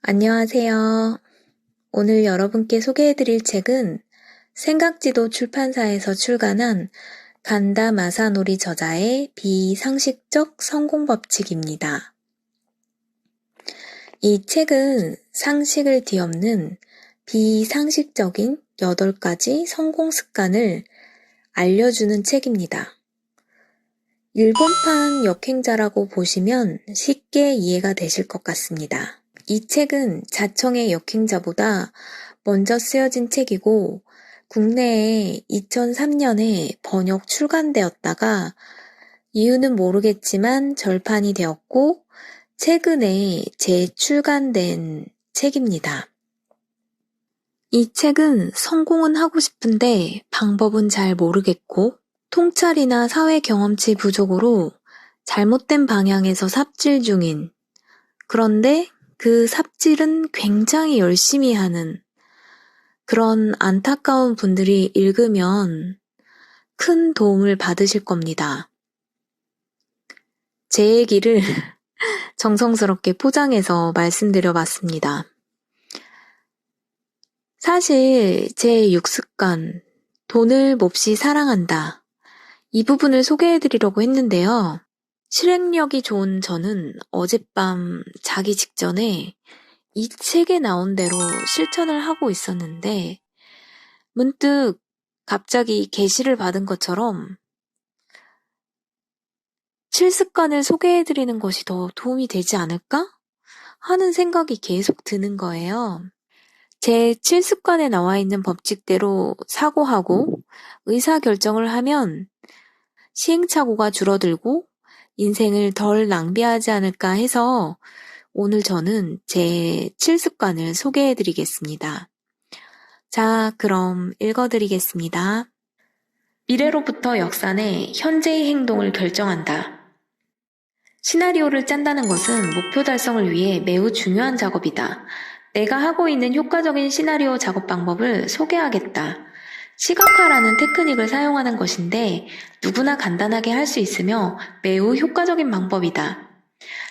안녕하세요. 오늘 여러분께 소개해드릴 책은 생각지도 출판사에서 출간한 간다 마사노리 저자의 비상식적 성공법칙입니다. 이 책은 상식을 뒤엎는 비상식적인 8가지 성공 습관을 알려주는 책입니다. 일본판 역행자라고 보시면 쉽게 이해가 되실 것 같습니다. 이 책은 자청의 역행자보다 먼저 쓰여진 책이고 국내에 2003년에 번역 출간되었다가 이유는 모르겠지만 절판이 되었고 최근에 재출간된 책입니다. 이 책은 성공은 하고 싶은데 방법은 잘 모르겠고 통찰이나 사회 경험치 부족으로 잘못된 방향에서 삽질 중인, 그런데 그 삽질은 굉장히 열심히 하는 그런 안타까운 분들이 읽으면 큰 도움을 받으실 겁니다. 제 얘기를 정성스럽게 포장해서 말씀드려봤습니다. 사실 제 6습관, 돈을 몹시 사랑한다. 이 부분을 소개해드리려고 했는데요. 실행력이 좋은 저는 어젯밤 자기 직전에 이 책에 나온 대로 실천을 하고 있었는데 문득 갑자기 계시를 받은 것처럼 7습관을 소개해드리는 것이 더 도움이 되지 않을까? 하는 생각이 계속 드는 거예요. 제 7습관에 나와 있는 법칙대로 사고하고 의사결정을 하면 시행착오가 줄어들고 인생을 덜 낭비하지 않을까 해서 오늘 저는 제 7습관을 소개해드리겠습니다. 자, 그럼 읽어드리겠습니다. 미래로부터 역산해 현재의 행동을 결정한다. 시나리오를 짠다는 것은 목표 달성을 위해 매우 중요한 작업이다. 내가 하고 있는 효과적인 시나리오 작업 방법을 소개하겠다. 시각화라는 테크닉을 사용하는 것인데 누구나 간단하게 할 수 있으며 매우 효과적인 방법이다.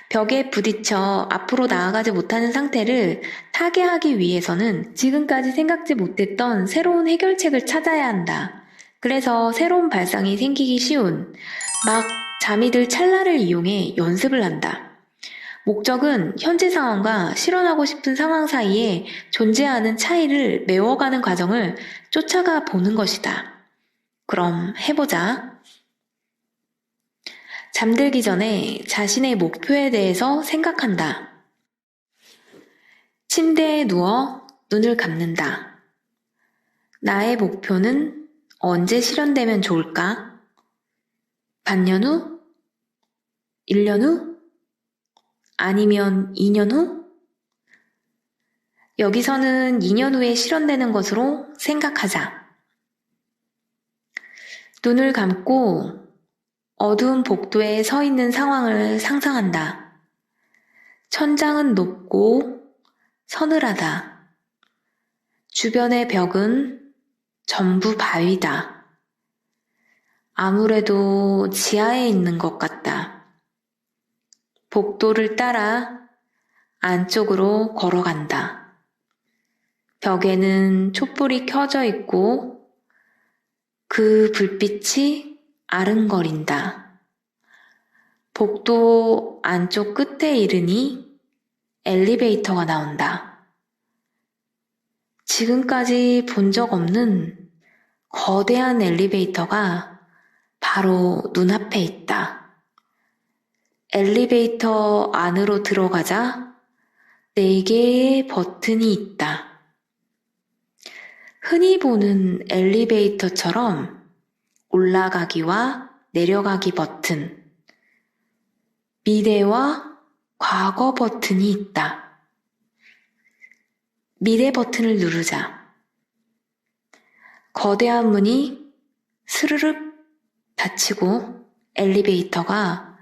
벽에 부딪혀 앞으로 나아가지 못하는 상태를 타개하기 위해서는 지금까지 생각지 못했던 새로운 해결책을 찾아야 한다. 그래서 새로운 발상이 생기기 쉬운 막 잠이 들 찰나를 이용해 연습을 한다. 목적은 현재 상황과 실현하고 싶은 상황 사이에 존재하는 차이를 메워가는 과정을 쫓아가 보는 것이다. 그럼 해보자. 잠들기 전에 자신의 목표에 대해서 생각한다. 침대에 누워 눈을 감는다. 나의 목표는 언제 실현되면 좋을까? 반년 후? 1년 후? 아니면 2년 후? 여기서는 2년 후에 실현되는 것으로 생각하자. 눈을 감고 어두운 복도에 서 있는 상황을 상상한다. 천장은 높고 서늘하다. 주변의 벽은 전부 바위다. 아무래도 지하에 있는 것 같다. 복도를 따라 안쪽으로 걸어간다. 벽에는 촛불이 켜져 있고 그 불빛이 아른거린다. 복도 안쪽 끝에 이르니 엘리베이터가 나온다. 지금까지 본 적 없는 거대한 엘리베이터가 바로 눈앞에 있다. 엘리베이터 안으로 들어가자 4개의 버튼이 있다. 흔히 보는 엘리베이터처럼 올라가기와 내려가기 버튼, 미래와 과거 버튼이 있다. 미래 버튼을 누르자. 거대한 문이 스르륵 닫히고 엘리베이터가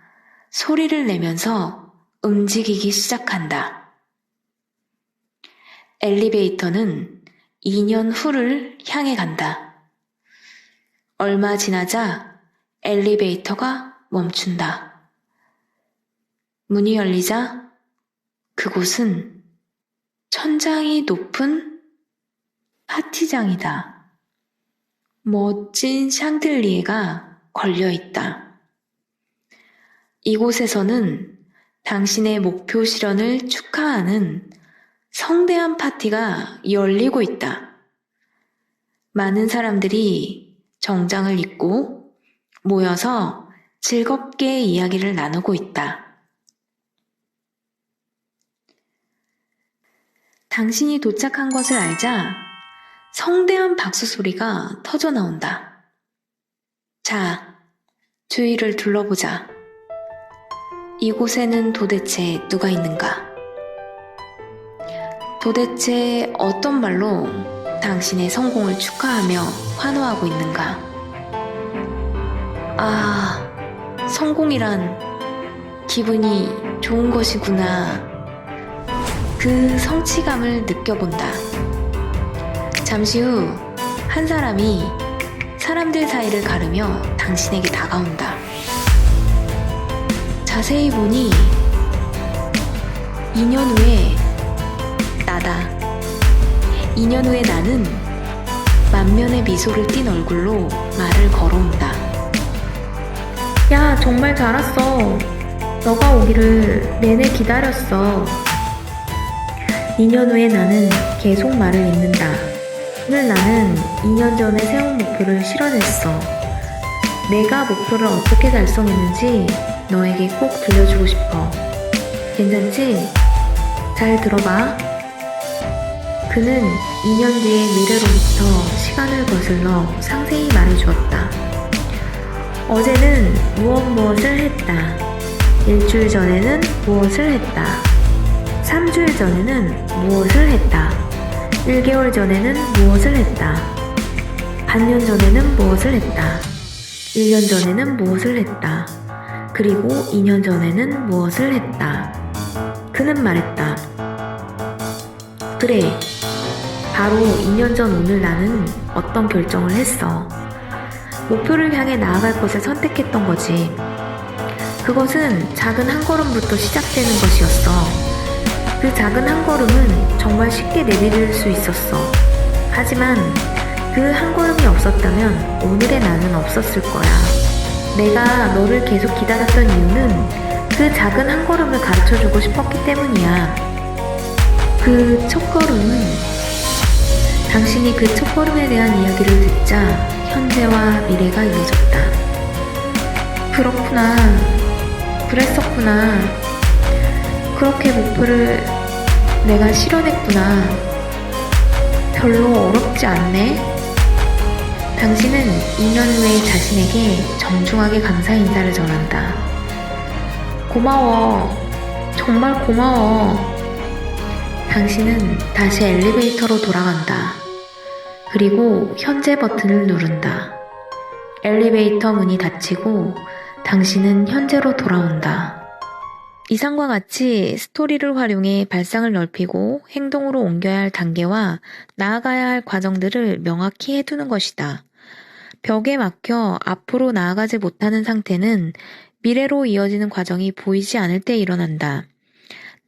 소리를 내면서 움직이기 시작한다. 엘리베이터는 2년 후를 향해 간다. 얼마 지나자 엘리베이터가 멈춘다. 문이 열리자 그곳은 천장이 높은 파티장이다. 멋진 샹들리에가 걸려있다. 이곳에서는 당신의 목표 실현을 축하하는 성대한 파티가 열리고 있다. 많은 사람들이 정장을 입고 모여서 즐겁게 이야기를 나누고 있다. 당신이 도착한 것을 알자 성대한 박수 소리가 터져 나온다. 자, 주위를 둘러보자. 이곳에는 도대체 누가 있는가? 도대체 어떤 말로 당신의 성공을 축하하며 환호하고 있는가? 아, 성공이란 기분이 좋은 것이구나. 그 성취감을 느껴본다. 잠시 후 한 사람이 사람들 사이를 가르며 당신에게 다가온다. 자세히 보니 2년 후에 나다. 2년 후에 나는 만면의 미소를 띤 얼굴로 말을 걸어온다. 야, 정말 잘 왔어. 너가 오기를 내내 기다렸어. 2년 후에 나는 계속 말을 잇는다. 오늘 나는 2년 전에 세운 목표를 실현했어. 내가 목표를 어떻게 달성했는지 너에게 꼭 들려주고 싶어. 괜찮지? 잘 들어봐. 그는 2년 뒤의 미래로부터 시간을 거슬러 상세히 말해주었다. 어제는 무엇을 했다. 일주일 전에는 무엇을 했다. 3주일 전에는 무엇을 했다. 1개월 전에는 무엇을 했다. 반년 전에는 무엇을 했다. 1년 전에는 무엇을 했다. 그리고 2년 전에는 무엇을 했다. 그는 말했다. 그래, 바로 2년 전 오늘 나는 어떤 결정을 했어. 목표를 향해 나아갈 것을 선택했던 거지. 그것은 작은 한 걸음부터 시작되는 것이었어. 그 작은 한 걸음은 정말 쉽게 내디딜 수 있었어. 하지만 그 한 걸음이 없었다면 오늘의 나는 없었을 거야. 내가 너를 계속 기다렸던 이유는 그 작은 한 걸음을 가르쳐주고 싶었기 때문이야. 그 첫 걸음은 당신이 그 첫 걸음에 대한 이야기를 듣자 현재와 미래가 이어졌다. 그렇구나. 그랬었구나. 그렇게 목표를 내가 실현했구나. 별로 어렵지 않네. 당신은 2년 후에 자신에게 정중하게 감사 인사를 전한다. 고마워. 정말 고마워. 당신은 다시 엘리베이터로 돌아간다. 그리고 현재 버튼을 누른다. 엘리베이터 문이 닫히고 당신은 현재로 돌아온다. 이상과 같이 스토리를 활용해 발상을 넓히고 행동으로 옮겨야 할 단계와 나아가야 할 과정들을 명확히 해두는 것이다. 벽에 막혀 앞으로 나아가지 못하는 상태는 미래로 이어지는 과정이 보이지 않을 때 일어난다.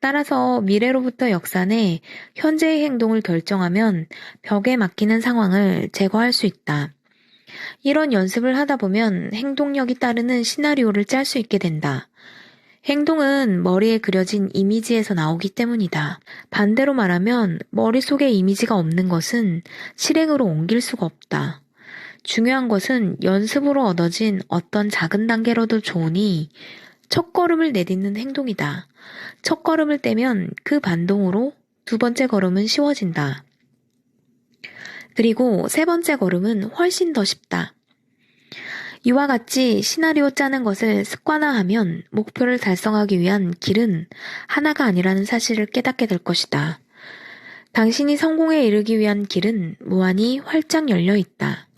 따라서 미래로부터 역산해 현재의 행동을 결정하면 벽에 막히는 상황을 제거할 수 있다. 이런 연습을 하다 보면 행동력이 따르는 시나리오를 짤 수 있게 된다. 행동은 머리에 그려진 이미지에서 나오기 때문이다. 반대로 말하면 머릿속에 이미지가 없는 것은 실행으로 옮길 수가 없다. 중요한 것은 연습으로 얻어진 어떤 작은 단계로도 좋으니 첫 걸음을 내딛는 행동이다. 첫 걸음을 떼면 그 반동으로 두 번째 걸음은 쉬워진다. 그리고 세 번째 걸음은 훨씬 더 쉽다. 이와 같이 시나리오 짜는 것을 습관화하면 목표를 달성하기 위한 길은 하나가 아니라는 사실을 깨닫게 될 것이다. 당신이 성공에 이르기 위한 길은 무한히 활짝 열려 있다.